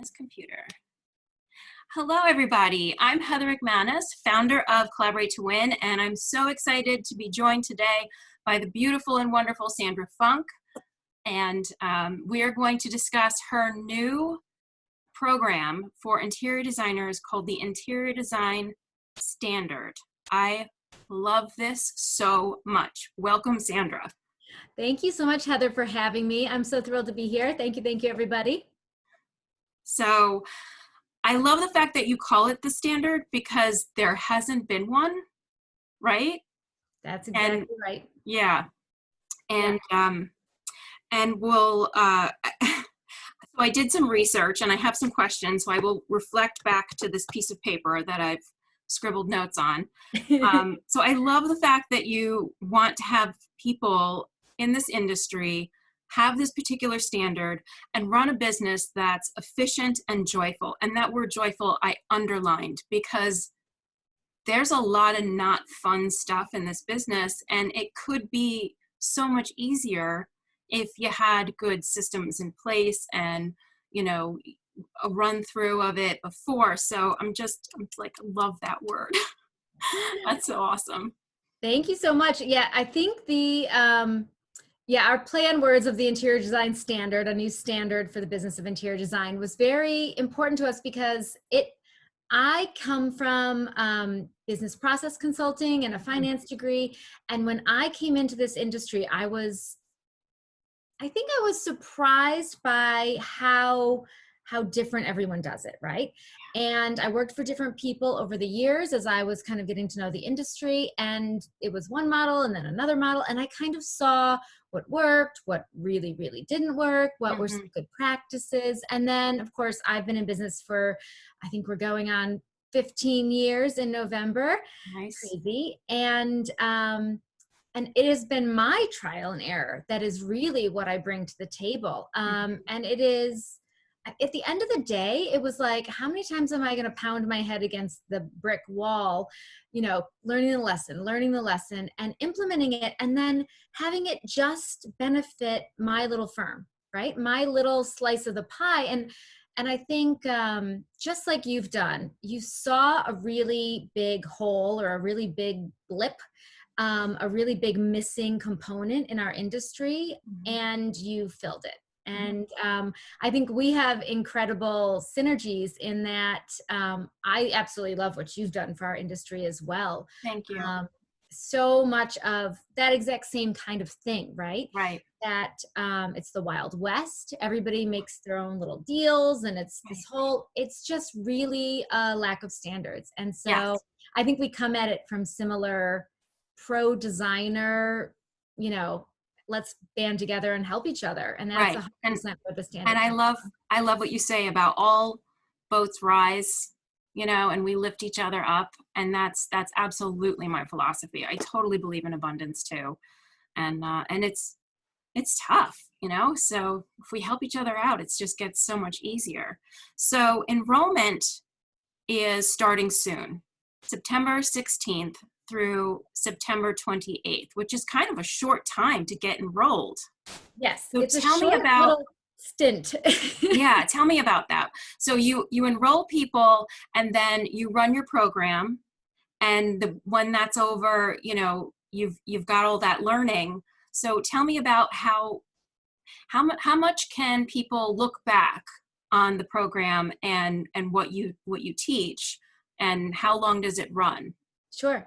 This computer. Hello, everybody. I'm Heather McManus, founder of Collaborate to Win, and I'm so excited to be joined today by the beautiful and wonderful Sandra Funk. And we are going to discuss her new program for interior designers called the Interior Design Standard. I love this so much. Welcome, Sandra. Thank you so much, Heather, for having me. I'm so thrilled to be here. Thank you, everybody. So I love the fact that you call it the standard because there hasn't been one, right? That's exactly right. Yeah. And we'll, so I did some research and I have some questions, so I will reflect back to this piece of paper that I've scribbled notes on. So I love the fact that you want to have people in this industry have this particular standard and run a business that's efficient and joyful. And that word joyful, I underlined because there's a lot of not fun stuff in this business, and it could be so much easier if you had good systems in place and, you know, a run through of it before. So I'm like, love that word. That's so awesome. Thank you so much. Yeah, I think our play on words of the Interior Design Standard, a new standard for the business of interior design, was very important to us because I come from business process consulting and a finance degree. And when I came into this industry, I think I was surprised by how different everyone does it, right? And I worked for different people over the years as I was kind of getting to know the industry, and it was one model and then another model, and I kind of saw what worked, what really, really didn't work, what were some good practices. And then, of course, I've been in business for, I think we're going on 15 years in November. Nice. Crazy. And it has been my trial and error that is really what I bring to the table. And it is, at the end of the day, it was like, how many times am I going to pound my head against the brick wall, you know, learning the lesson and implementing it, and then having it just benefit my little firm, right? My little slice of the pie. And I think just like you've done, you saw a really big hole or a really big blip, a really big missing component in our industry, and you filled it. And I think we have incredible synergies in that. I absolutely love what you've done for our industry as well. Thank you. So much of that exact same kind of thing, right? Right. That it's the Wild West. Everybody makes their own little deals, and it's this whole, it's just really a lack of standards. And so I think we come at it from similar pro designer, you know, let's band together and help each other. And that's 100% what the standard. And I love what you say about all boats rise, you know, and we lift each other up. And that's absolutely my philosophy. I totally believe in abundance too. And it's tough, you know, so if we help each other out, it just gets so much easier. So enrollment is starting soon, September 16th through September 28th, which is kind of a short time to get enrolled. Yes, so it's tell me about little stint. Yeah, tell me about that. So you enroll people, and then you run your program, and when that's over, you know, you've got all that learning. So tell me about how much can people look back on the program and what you teach, and how long does it run? Sure.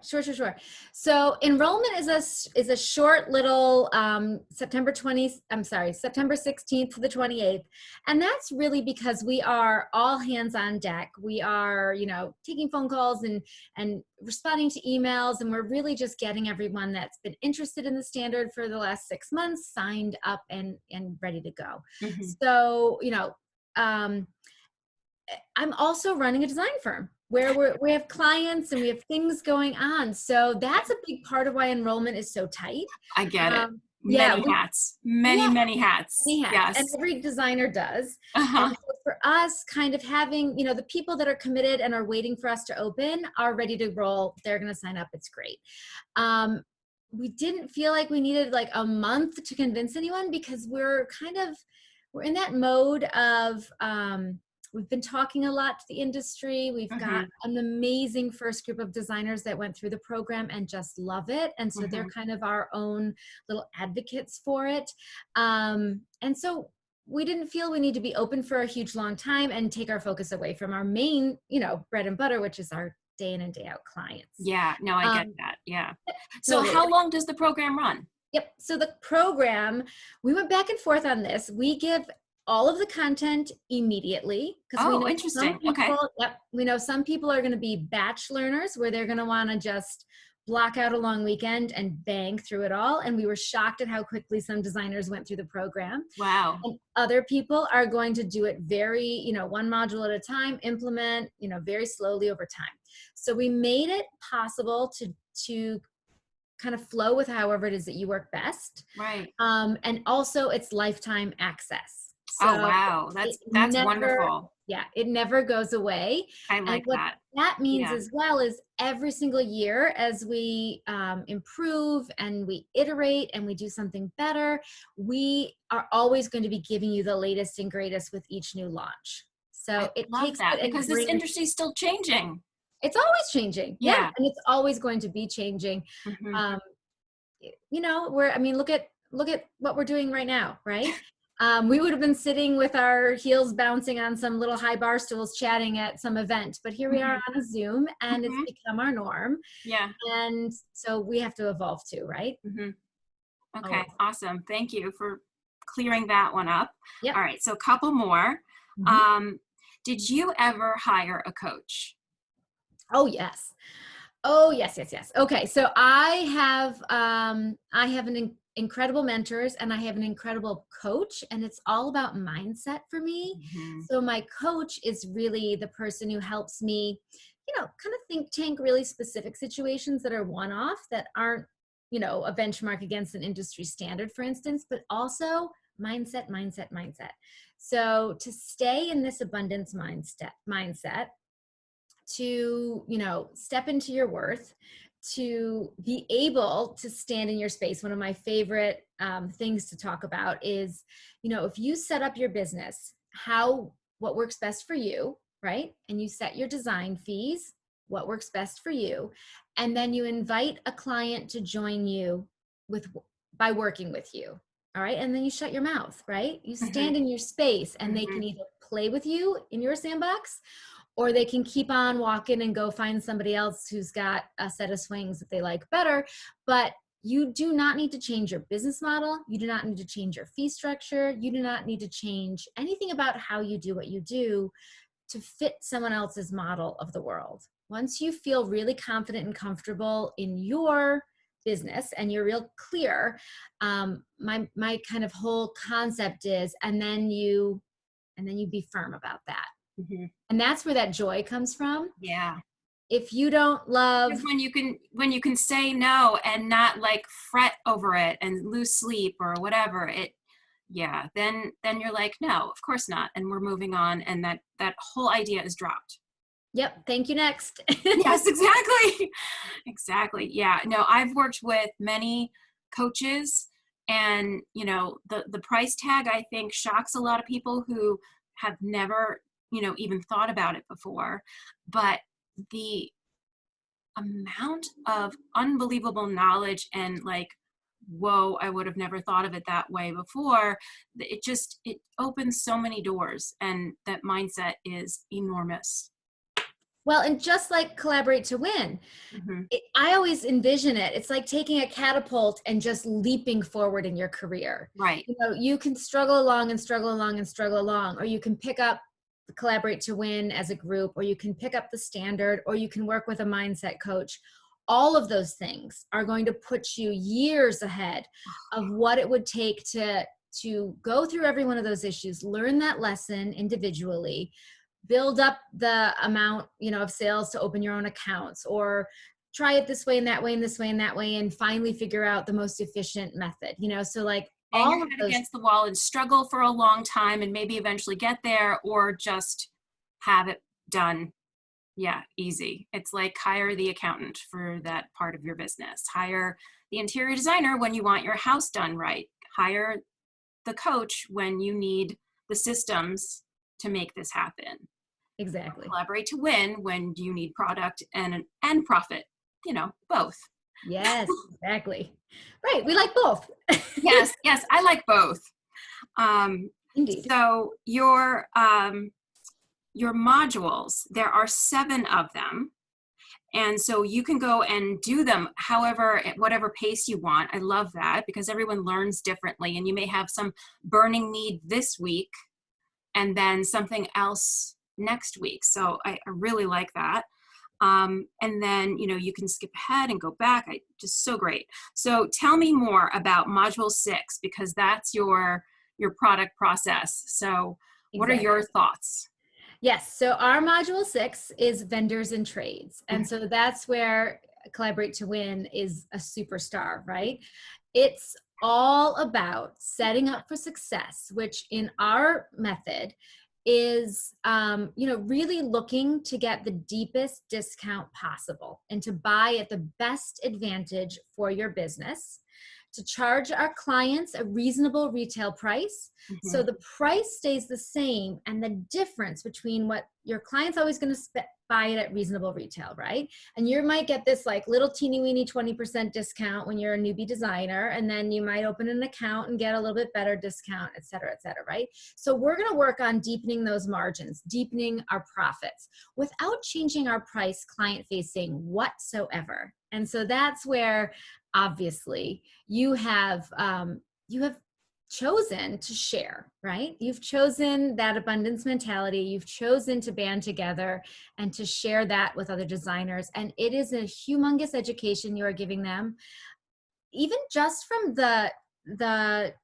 So enrollment is a short little September 16th to the 28th. And that's really because we are all hands on deck. We are, you know, taking phone calls and responding to emails, and we're really just getting everyone that's been interested in the standard for the last 6 months signed up and ready to go. So, you know, I'm also running a design firm where we have clients and we have things going on. So that's a big part of why enrollment is so tight. I get it. Many hats. Yes. And every designer does. And so for us, kind of having, you know, the people that are committed and are waiting for us to open are ready to roll. They're going to sign up. It's great. We didn't feel like we needed like a month to convince anyone because we're in that mode of we've been talking a lot to the industry. We've got an amazing first group of designers that went through the program and just love it. And so they're kind of our own little advocates for it. And so we didn't feel we need to be open for a huge long time and take our focus away from our main, bread and butter, which is our day in and day out clients. Yeah, no, I get that. Yeah. So Totally. how long does the program run? Yep. So the program, we went back and forth on this. We give all of the content immediately because we know interesting. some people, we know some people are going to be batch learners where they're going to want to just block out a long weekend and bang through it all. And we were shocked at how quickly some designers went through the program. Wow. And other people are going to do it very, one module at a time, implement, very slowly over time. So we made it possible to kind of flow with however it is that you work best. Right. And also it's lifetime access. So wow. That's wonderful. Yeah. It never goes away. I like what that. That means as well is every single year as we improve and we iterate and we do something better, we are always going to be giving you the latest and greatest with each new launch. So it takes that because this industry is still changing. It's always changing. Yeah. And it's always going to be changing. Look at what we're doing right now, right? We would have been sitting with our heels bouncing on some little high bar stools chatting at some event, but here we are on a Zoom and it's become our norm. Yeah. And so we have to evolve too, right? Okay. Awesome. Thank you for clearing that one up. Yep. All right. So a couple more. Did you ever hire a coach? Oh, yes. Okay. So I have an incredible mentors and I have an incredible coach, and it's all about mindset for me. So my coach is really the person who helps me, kind of think tank really specific situations that are one-off that aren't, a benchmark against an industry standard, for instance, but also mindset. So to stay in this abundance mindset, to, step into your worth, to be able to stand in your space. One of my favorite things to talk about is, if you set up your business, what works best for you, right? And you set your design fees, what works best for you. And then you invite a client to join you by working with you. All right. And then you shut your mouth, right? You stand in your space and they can either play with you in your sandbox, or they can keep on walking and go find somebody else who's got a set of swings that they like better. But you do not need to change your business model. You do not need to change your fee structure. You do not need to change anything about how you do what you do to fit someone else's model of the world. Once you feel really confident and comfortable in your business and you're real clear, my kind of whole concept is, and then you be firm about that. And that's where that joy comes from. Yeah. If you don't love, when you can say no and not like fret over it and lose sleep or whatever, then you're like, no, of course not, and we're moving on, and that whole idea is dropped. Yep. Thank you. Next. Yes, exactly. Yeah. No, I've worked with many coaches, and the price tag, I think, shocks a lot of people who have never even thought about it before. But the amount of unbelievable knowledge and like, whoa, I would have never thought of it that way before. It opens so many doors, and that mindset is enormous. Well, and just like Collaborate to Win, I always envision it. It's like taking a catapult and just leaping forward in your career. Right. You can struggle along, or you can pick up Collaborate to Win as a group, or you can pick up the standard, or you can work with a mindset coach. All of those things are going to put you years ahead of what it would take to go through every one of those issues, learn that lesson individually, build up the amount, of sales to open your own accounts, or try it this way and that way and this way and that way, and finally figure out the most efficient method, so like, bang your head against the wall and struggle for a long time and maybe eventually get there, or just have it done. Yeah, easy. It's like hire the accountant for that part of your business. Hire the interior designer when you want your house done right. Hire the coach when you need the systems to make this happen. Exactly. Collaborate to win when you need product and profit, both. Yes, exactly. Right. We like both. Yes, I like both. Indeed. So your modules, there are 7 of them. And so you can go and do them however, at whatever pace you want. I love that because everyone learns differently, and you may have some burning need this week and then something else next week. So I really like that. And then, you can skip ahead and go back. Just so great. So tell me more about module 6, because that's your product process. So what are your thoughts? Yes. So our module 6 is vendors and trades. And so that's where Collaborate to Win is a superstar, right? It's all about setting up for success, which in our method is, really looking to get the deepest discount possible and to buy at the best advantage for your business, to charge our clients a reasonable retail price. So the price stays the same, and the difference between what your client's always going to buy it at reasonable retail, right? And you might get this like little teeny weeny 20% discount when you're a newbie designer, and then you might open an account and get a little bit better discount, et cetera, right? So we're going to work on deepening those margins, deepening our profits without changing our price client facing whatsoever. And so that's where obviously you have chosen to share, right? You've chosen that abundance mentality. You've chosen to band together and to share that with other designers. And it is a humongous education you are giving them. Even just from the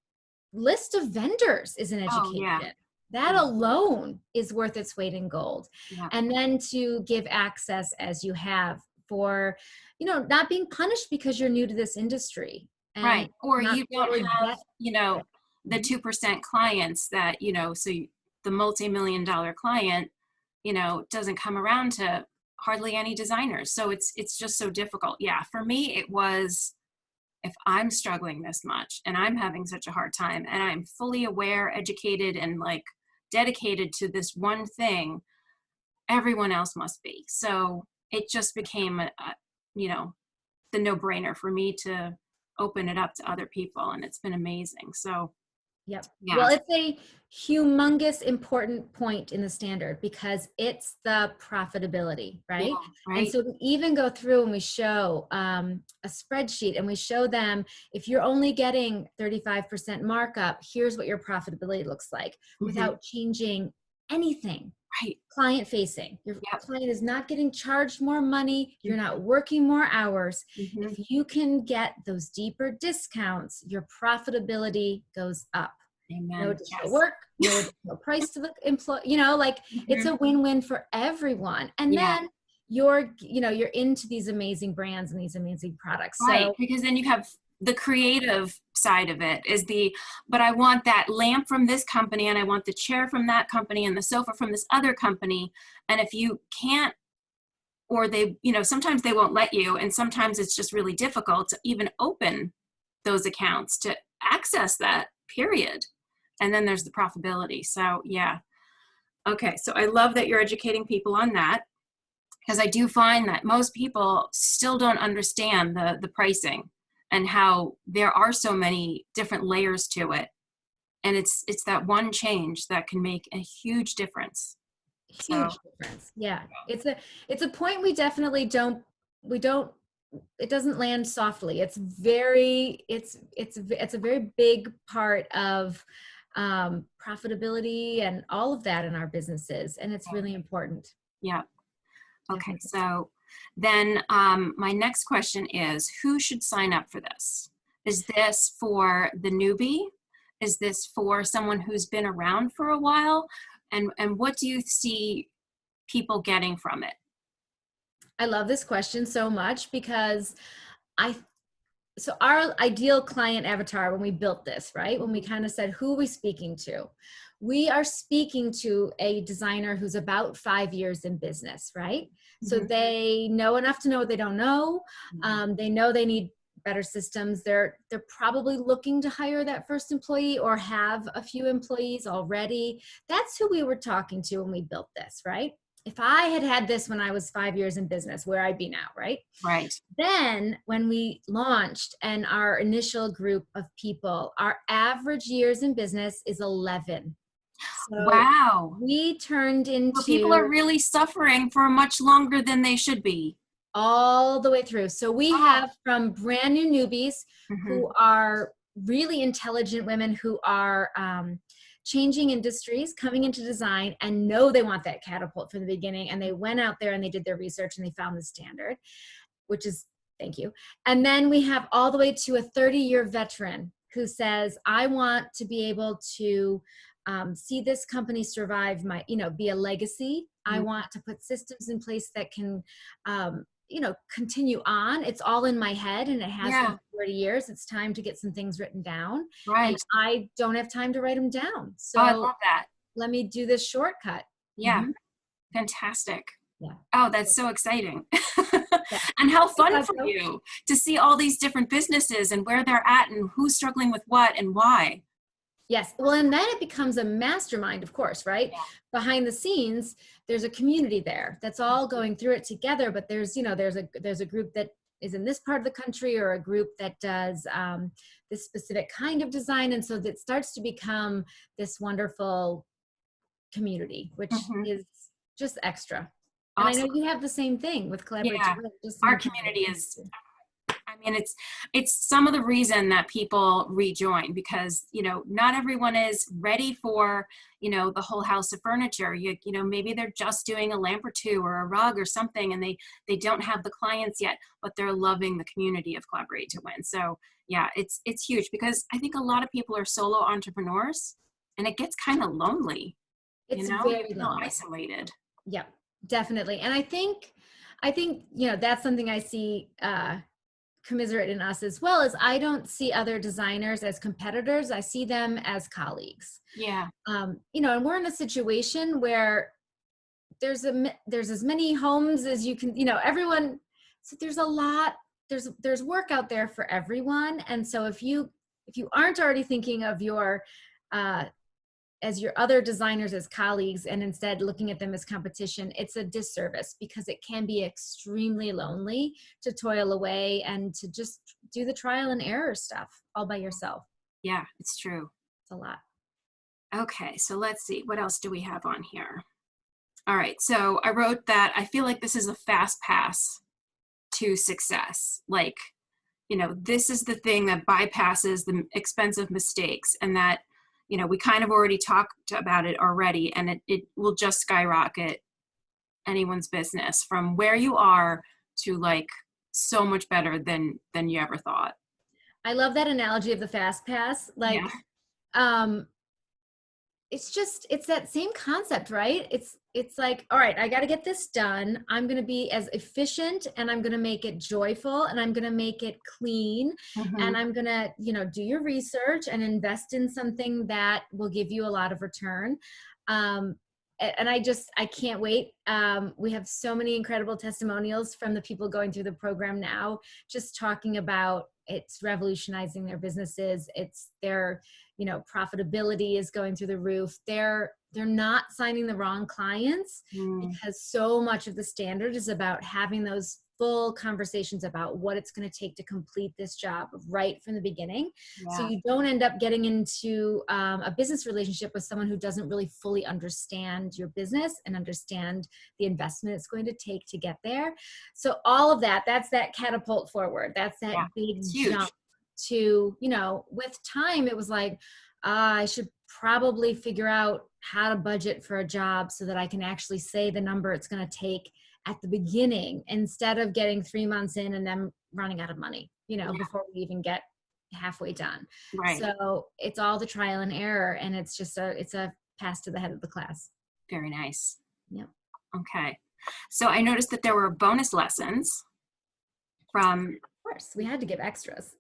list of vendors is an education. Oh, yeah. That alone is worth its weight in gold. Yeah. And then to give access as you have for, not being punished because you're new to this industry. Right. Or you don't totally have, the 2% clients that, so the multi-million-dollar client, doesn't come around to hardly any designers. So it's just so difficult. Yeah. For me, it was, if I'm struggling this much and I'm having such a hard time and I'm fully aware, educated, and like dedicated to this one thing, everyone else must be. So it just became the no-brainer for me to open it up to other people, and it's been amazing. So yep. yeah. Well, it's a humongous important point in the standard because it's the profitability, right? Yeah, right. And so we even go through and we show a spreadsheet and we show them, if you're only getting 35% markup, here's what your profitability looks like without changing anything. Right. Client facing. Your client is not getting charged more money. You're not working more hours. If you can get those deeper discounts, your profitability goes up. Amen. No additional work, no additional price to the employee, it's a win-win for everyone. And then you're into these amazing brands and these amazing products. Right. So, because then you have the creative side of it is but I want that lamp from this company, and I want the chair from that company, and the sofa from this other company. And if you can't, or they, sometimes they won't let you, and sometimes it's just really difficult to even open those accounts to access that, period. And then there's the profitability. So yeah. Okay. So I love that you're educating people on that, because I do find that most people still don't understand the pricing and how there are so many different layers to it. And it's that one change that can make a huge difference. Huge difference. Yeah. It's a point we definitely don't, it doesn't land softly. It's a very big part of profitability and all of that in our businesses. And it's really important. Yeah. Okay. So then my next question is, who should sign up for this? Is this for the newbie? Is this for someone who's been around for a while? And what do you see people getting from it? I love this question so much because so our ideal client avatar, when we built this, right? When we kind of said, who are we speaking to? We are speaking to a designer who's about 5 years in business, right? So they know enough to know what they don't know. They know they need better systems. They're probably looking to hire that first employee or have a few employees already. That's who we were talking to when we built this, right? If I had had this when I was 5 years in business, where I'd be now, right? Right. Then when we launched and our initial group of people, our average years in business is 11. So Wow. we turned So people are into really suffering for much longer than they should be. all the way through. So we have from brand new newbies who are really intelligent women who are changing industries, coming into design and know they want that catapult from the beginning. And they went out there and they did their research and they found the standard, which is, thank you. And then we have all the way to a 30-year veteran who says, I want to be able to see this company survive my, be a legacy. I want to put systems in place that can, continue on. It's all in my head and it has been for 40 years. It's time to get some things written down. Right. And I don't have time to write them down. So I love that. let me do this shortcut. Yeah. Fantastic. Yeah. Oh, that's so exciting. And how fun for you to see all these different businesses and where they're at and who's struggling with what and why. Yes. Well, and then it becomes a mastermind, of course, right? Yeah. Behind the scenes, there's a community there that's all going through it together. But there's a group that is in this part of the country or a group that does this specific kind of design. And so that starts to become this wonderful community, which is just extra. Awesome. And I know you have the same thing with collaborative. Yeah. Our community is, it's some of the reason that people rejoin because, not everyone is ready for, the whole house of furniture. Maybe they're just doing a lamp or two or a rug or something and they don't have the clients yet, but they're loving the community of Collaborate to Win. So yeah, it's huge because I think a lot of people are solo entrepreneurs and it gets kind of lonely. It's very lonely. Isolated. Yeah, definitely. And I think, that's something I see commiserate in us as well as I don't see other designers as competitors. I see them as colleagues. Yeah. And we're in a situation where there's as many homes as you can, everyone. So there's a lot, there's work out there for everyone. And so if you aren't already thinking of your, as your other designers as colleagues and instead looking at them as competition, it's a disservice because it can be extremely lonely to toil away and to just do the trial and error stuff all by yourself. Yeah, it's true. It's a lot. Okay, so let's see. What else do we have on here? All right, so I wrote that I feel like this is a fast pass to success. Like, this is the thing that bypasses the expensive mistakes and that we kind of already talked about it already, and it will just skyrocket anyone's business from where you are to like so much better than you ever thought. I love that analogy of the fast pass. Like, it's that same concept, right? It's like, all right, I got to get this done. I'm going to be as efficient and I'm going to make it joyful and I'm going to make it clean and I'm going to, do your research and invest in something that will give you a lot of return. And I can't wait. We have so many incredible testimonials from the people going through the program now, just talking about it's revolutionizing their businesses. It's their, profitability is going through the roof. They're not signing the wrong clients because so much of the standard is about having those full conversations about what it's going to take to complete this job right from the beginning. Yeah. So you don't end up getting into a business relationship with someone who doesn't really fully understand your business and understand the investment it's going to take to get there. So all of that's that catapult forward. That's that big jump to, with time, it was like, I should probably figure out how to budget for a job so that I can actually say the number it's going to take at the beginning instead of getting 3 months in and then running out of money, before we even get halfway done. Right. So it's all the trial and error and it's a pass to the head of the class. Very nice. Yep. Okay. So I noticed that there were bonus lessons from... Of course, we had to give extras.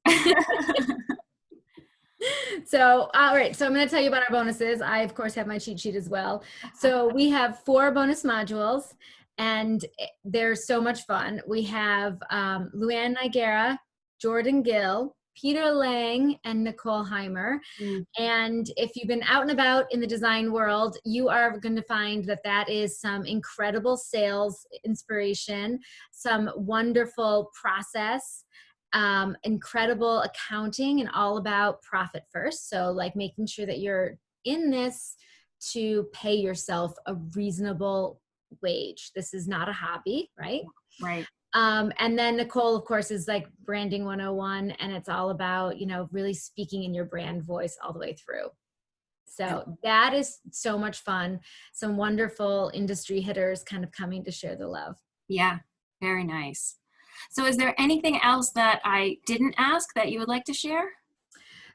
So, all right. So I'm going to tell you about our bonuses. I, of course, have my cheat sheet as well. So we have 4 bonus modules and they're so much fun. We have Luann Nigera Jordan Gill, Peter Lang, and Nicole Heimer. Mm. And if you've been out and about in the design world, you are going to find that that is some incredible sales inspiration, some wonderful process, incredible accounting, and all about profit first. So like making sure that you're in this to pay yourself a reasonable wage. This is not a hobby, right? Right. And then Nicole, of course, is like branding 101, and it's all about, you know, really speaking in your brand voice all the way through. So that is so much fun. Some wonderful industry hitters kind of coming to share the love. Yeah, very nice. So is there anything else that I didn't ask that you would like to share?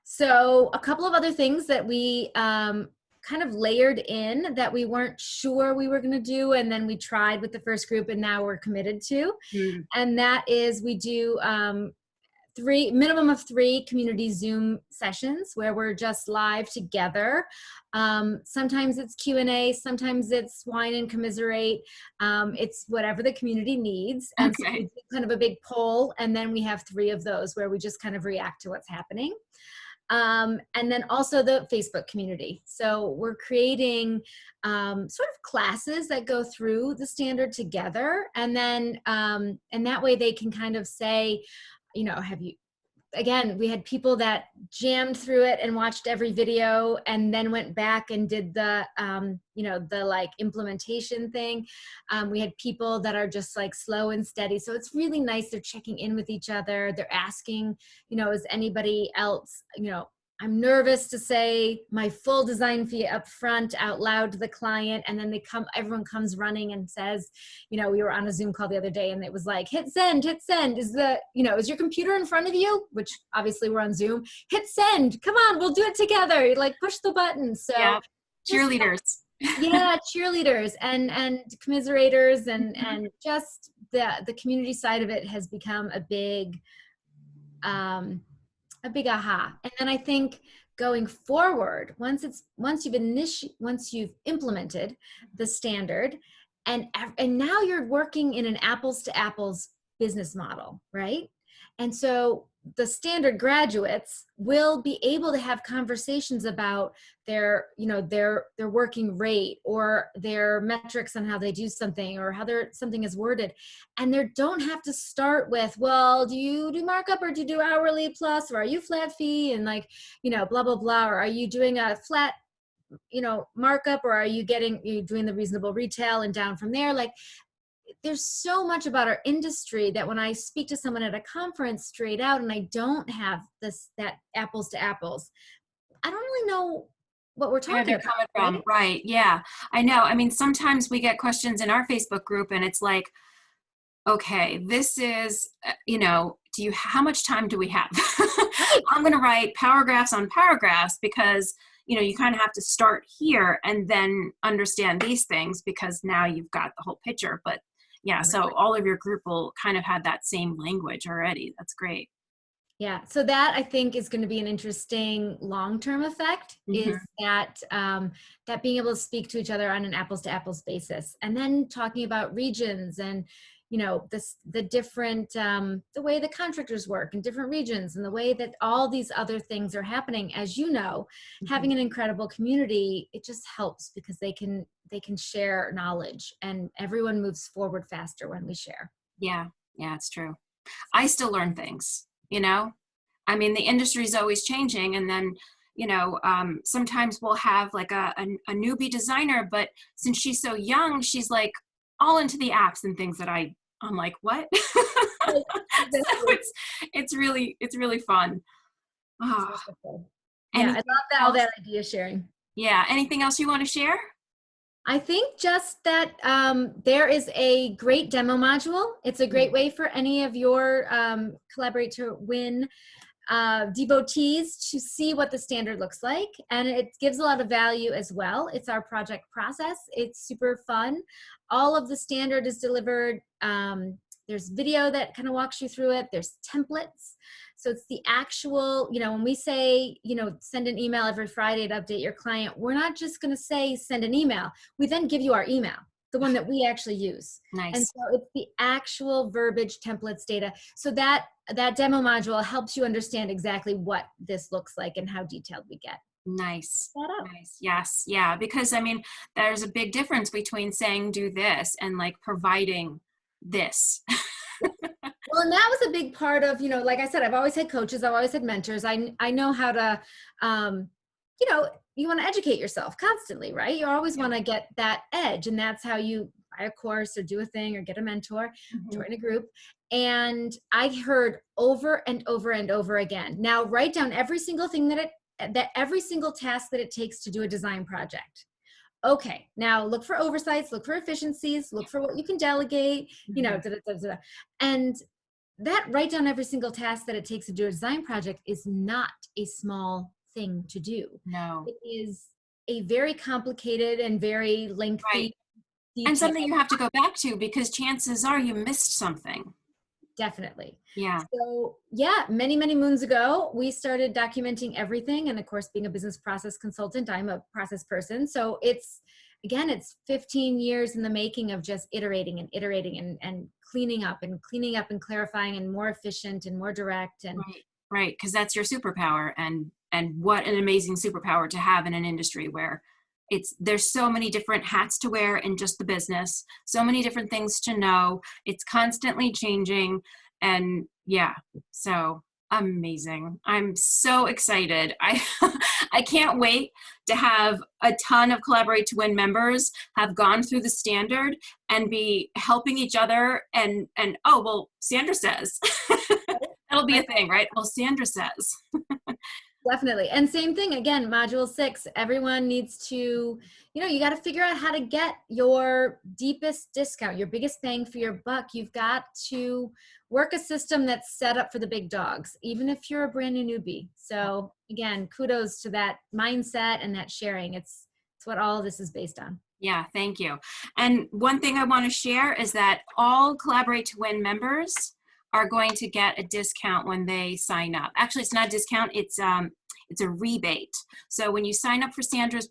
So a couple of other things that we kind of layered in that we weren't sure we were going to do, and then we tried with the first group, and now we're committed to. Mm. And that is we do minimum of 3 community Zoom sessions where we're just live together. Sometimes it's Q&A, sometimes it's whine and commiserate. It's whatever the community needs. And Okay. so we do kind of a big poll, and then we have 3 of those where we just kind of react to what's happening. And then also the Facebook community. So we're creating sort of classes that go through the standard together. And then, and that way they can kind of say, you know, again, we had people that jammed through it and watched every video and then went back and did the, you know, the like implementation thing. We had people that are just like slow and steady. So it's really nice. They're checking in with each other. They're asking, you know, is anybody else, you know, I'm nervous to say my full design fee up front out loud to the client. And then everyone comes running and says, you know, we were on a Zoom call the other day and it was like, hit send. Is is your computer in front of you? Which obviously we're on Zoom. Hit send, come on, we'll do it together. Like push the button. So yeah. Cheerleaders. Yeah, cheerleaders and commiserators and just the community side of it has become a big aha. And then I think going forward, once you've implemented the standard, and now you're working in an apples to apples business model, right? And so the standard graduates will be able to have conversations about their working rate or their metrics on how they do something or how something is worded. And they don't have to start with, well, do you do markup or do you do hourly plus, or are you flat fee and like, you know, blah, blah, blah, or are you doing a flat, you know, markup, or are you doing the reasonable retail and down from there? Like, there's so much about our industry that when I speak to someone at a conference straight out and I don't have that apples to apples, I don't really know what we're talking about. Coming from. Right. Yeah, I know. I mean, sometimes we get questions in our Facebook group and it's like, okay, this is, you know, how much time do we have? I'm going to write paragraphs on paragraphs because, you know, you kind of have to start here and then understand these things because now you've got the whole picture. But yeah, so all of your group will kind of have that same language already. That's great. Yeah, so that I think is going to be an interesting long-term effect, is that that being able to speak to each other on an apples-to-apples basis, and then talking about regions and, you know, the different the way the contractors work in different regions and the way that all these other things are happening. As you know, having an incredible community, it just helps because they can share knowledge and everyone moves forward faster when we share. Yeah, it's true. I still learn things. You know, I mean, the industry is always changing. And then, you know, sometimes we'll have like a newbie designer, but since she's so young, she's like all into the apps and things that I'm like, what? So it's really fun. Oh. Yeah, I love all that idea sharing. Yeah. Anything else you want to share? I think just that there is a great demo module. It's a great way for any of your Collaborate to Win devotees to see what the standard looks like. And it gives a lot of value as well. It's our project process. It's super fun. All of the standard is delivered. There's video that kind of walks you through it. There's templates. So it's the actual, you know, when we say, you know, send an email every Friday to update your client, we're not just going to say send an email. We then give you our email. the one that we actually use. And Nice. so it's the actual verbiage templates data. So that demo module helps you understand exactly what this looks like and how detailed we get. Nice. Set up. Nice. Yes. Yeah. Because I mean, there's a big difference between saying do this and like providing this. Well, and that was a big part of, you know, like I said, I've always had coaches, I've always had mentors. I know how to, you know, you want to educate yourself constantly, right? You always want to get that edge. And that's how you buy a course or do a thing or get a mentor, join a group. And I heard over and over and over again, now write down every single thing that every single task that it takes to do a design project. Okay, now look for oversights, look for efficiencies, look for what you can delegate, you know, and that write down every single task that it takes to do a design project is not a small thing to do. No. It is a very complicated and very lengthy detail. And something you have to go back to because chances are you missed something. Definitely. Yeah. So yeah, many, many moons ago, we started documenting everything. And of course, being a business process consultant, I'm a process person. So it's, again, it's 15 years in the making of just iterating and iterating and cleaning up and clarifying and more efficient and more direct. And right. Because that's your superpower, and what an amazing superpower to have in an industry where there's so many different hats to wear in just the business, so many different things to know. It's constantly changing. And yeah, so amazing. I'm so excited. I can't wait to have a ton of Collaborate to Win members have gone through the standard and be helping each other and oh, well, Sandra says. That'll be a thing, right? Well, Sandra says. Definitely. And same thing, again, module 6, everyone needs to, you know, you got to figure out how to get your deepest discount, your biggest bang for your buck. You've got to work a system that's set up for the big dogs, even if you're a brand new newbie. So again, kudos to that mindset and that sharing. It's what all of this is based on. Yeah, thank you. And one thing I want to share is that all Collaborate to Win members are going to get a discount when they sign up. Actually, it's not a discount, it's a rebate. So when you sign up for Sandra's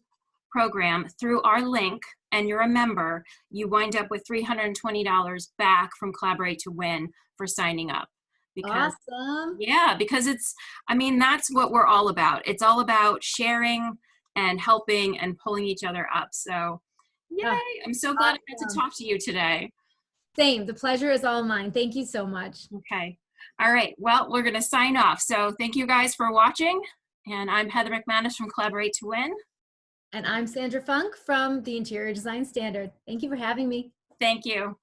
program through our link and you're a member, you wind up with $320 back from Collaborate to Win for signing up. Because, awesome. Yeah, because I mean, that's what we're all about. It's all about sharing and helping and pulling each other up. So yay, I'm so glad I got to talk to you today. Same. The pleasure is all mine. Thank you so much. Okay. All right. Well, we're going to sign off. So thank you guys for watching. And I'm Heather McManus from Collaborate to Win. And I'm Sandra Funk from the Interior Design Standard. Thank you for having me. Thank you.